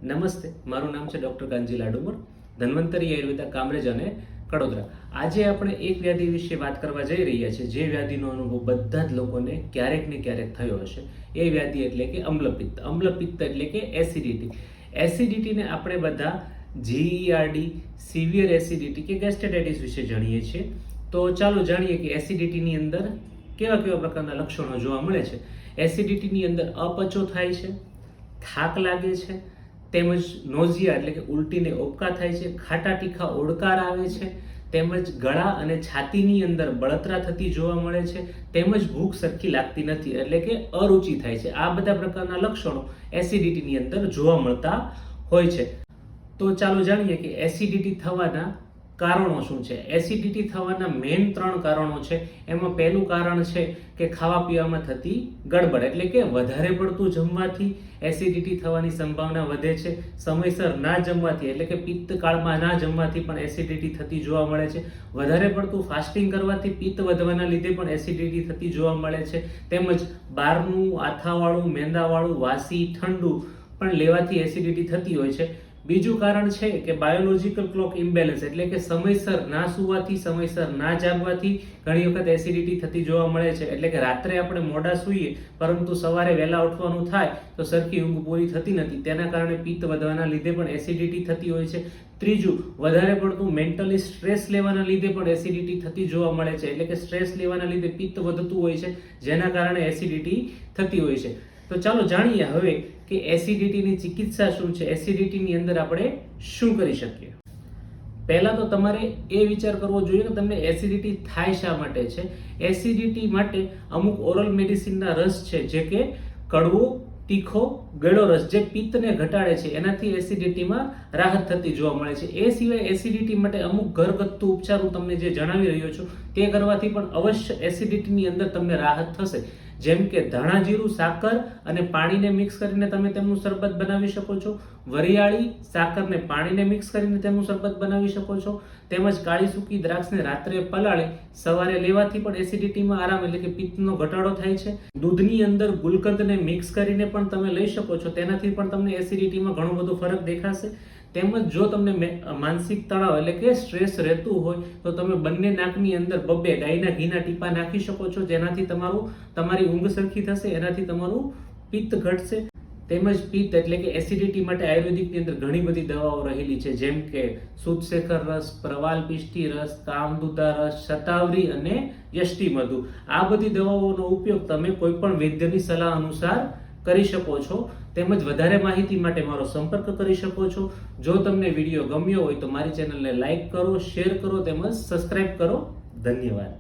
નમસ્તે, મારું નામ છે ડૉક્ટર કાંજી લાડુમર, ધન્વંતરી આયુર્વેદા કામરેજ અને કડોદરા. આજે આપણે એક વ્યાધિ વિશે વાત કરવા જઈ રહ્યા છીએ, જે વ્યાધિનો અનુભવ બધા જ લોકોને ક્યારેક ને ક્યારેક થયો હશે. એ વ્યાધિ એટલે કે અમ્લપિત્ત. અમ્લપિત્ત એટલે કે એસિડિટી. એસિડિટીને આપણે બધા GERD, સિવિયર એસિડિટી કે ગેસ્ટ્રેટાઇટિસ વિશે જાણીએ છીએ. તો ચાલો જાણીએ કે એસિડિટીની અંદર કેવા કેવા પ્રકારના લક્ષણો જોવા મળે છે. એસિડિટીની અંદર અપચો થાય છે, થાક લાગે છે, તેમજ નોઝિયા એટલે કે ઉલટીને ઓબકા થાય છે, ખાટા તીખા ઓડકાર આવે છે, તેમજ ગળા અને છાતીની અંદર બળતરા થતી જોવા મળે છે, તેમજ ભૂખ સરખી લાગતી નથી એટલે કે અરુચિ થાય છે. આ બધા પ્રકારના લક્ષણો એસિડિટીની અંદર જોવા મળતા હોય છે. તો ચાલો જાણીએ કે એસિડિટી થવાના કારણો શું છે. એસિડિટી થવાના મેઇન 3 કારણો છે. એમાં પહેલું કારણ છે કે ખાવા પીવામાં થતી ગડબડ એટલે કે વધારે પડતું જમવાથી એસિડિટી થવાની સંભાવના વધે છે. સમયસર ના જમવાથી એટલે કે પિત્ત કાળમાં ના જમવાથી પણ એસિડિટી થતી જોવા મળે છે. વધારે પડતું ફાસ્ટિંગ કરવાથી પિત્ત વધવાના લીધે પણ એસિડિટી થતી જોવા મળે છે. તેમજ બહારનું આથાવાળું, મેંદાવાળું, વાસી, ઠંડુ પણ લેવાથી એસિડિટી થતી હોય છે. બીજું કારણ છે કે બાયોલોજિકલ ક્લોક ઇમ્બેલેન્સ એટલે કે સમયસર ના સૂવાથી, સમયસર ના જાગવાથી ઘણી વખત એસિડિટી થતી જોવા મળે છે. એટલે કે રાત્રે આપણે મોડા સૂઈએ પરંતુ સવારે વહેલા ઉઠવાનું થાય તો સરખી ઊંઘ પૂરી થતી નથી. તેના કારણે પિત્ત વધવાના લીધે પણ એસિડિટી થતી હોય છે. ત્રીજું, વધારે પડતું મેન્ટલી સ્ટ્રેસ લેવાના લીધે પણ એસિડિટી થતી જોવા મળે છે. એટલે કે સ્ટ્રેસ લેવાના લીધે પિત્ત વધતું હોય છે, જેના કારણે એસિડિટી થતી હોય છે. તો ચાલો જાણીએ હવે કે એસિડિટીની ચિકિત્સા શું છે, એસિડિટીની અંદર આપણે શું કરી શકીએ. પહેલા તો તમારે એ વિચાર કરવો જોઈએ કે તમને એસિડિટી થાય શા માટે છે. એસિડિટી માટે અમુક ઓરલ મેડિસિનના રસ છે, જે કે કડવો, તીખો, ગળો રસ, જે પિત્તને ઘટાડે છે, એનાથી એસિડિટીમાં રાહત થતી જોવા મળે છે. એ સિવાય એસિડિટી માટે અમુક ઘરગથ્થુ ઉપચાર હું તમને જે જણાવી રહ્યો છું તે કરવાથી પણ અવશ્ય એસિડિટીની અંદર તમને રાહત થશે. જેમ કે ધાણા જીરું, સાકર અને પાણીને મિક્સ કરીને તમે તેમનું શરબત બનાવી શકો છો. વરિયાળી, સાકરને પાણીને મિક્સ કરીને તેમનું શરબત બનાવી શકો છો. તેમજ કાળી સૂકી દ્રાક્ષને રાત્રે પલાળી સવારે લેવાથી પણ એસિડિટીમાં આરામ એટલે કે પિત્તનો ઘટાડો થાય છે. દૂધની અંદર ગુલકંદને મિક્સ કરીને પણ તમે લઈ શકો છો. તેનાથી પણ તમને એસિડિટીમાં ઘણો બધો ફરક દેખાશે. તેમજ જો તમને માનસિક તણાવ એટલે કે સ્ટ્રેસ રહેતું હોય તો તમે બંને નાકની અંદર 2 ગાયના ઘીના ટીપા નાખી શકો છો, જેનાથી તમારી ઊંઘ સરખી થશે, એનાથી તમારું પિત્ત ઘટશે. તેમજ પિત્ત એટલે કે એસિડિટી માટે આયુર્વેદિકની અંદર ઘણી બધી દવાઓ રહેલી છે, જેમ કે શુદ્ધશેખર રસ, પ્રવાલ પિષ્ટી રસ, કામદૂતા રસ, શતાવરી અને યષ્ટિ મધુ. આ બધી દવાઓનો ઉપયોગ તમે કોઈ પણ વૈદ્યની સલાહ અનુસાર કરી શકો છો. તેમજ વધારે માહિતી માટે મારો સંપર્ક કરી શકો છો. જો તમને વિડીયો ગમ્યો હોય તો મારી ચેનલને લાઈક કરો, શેર કરો તેમજ સબસ્ક્રાઇબ કરો. ધન્યવાદ.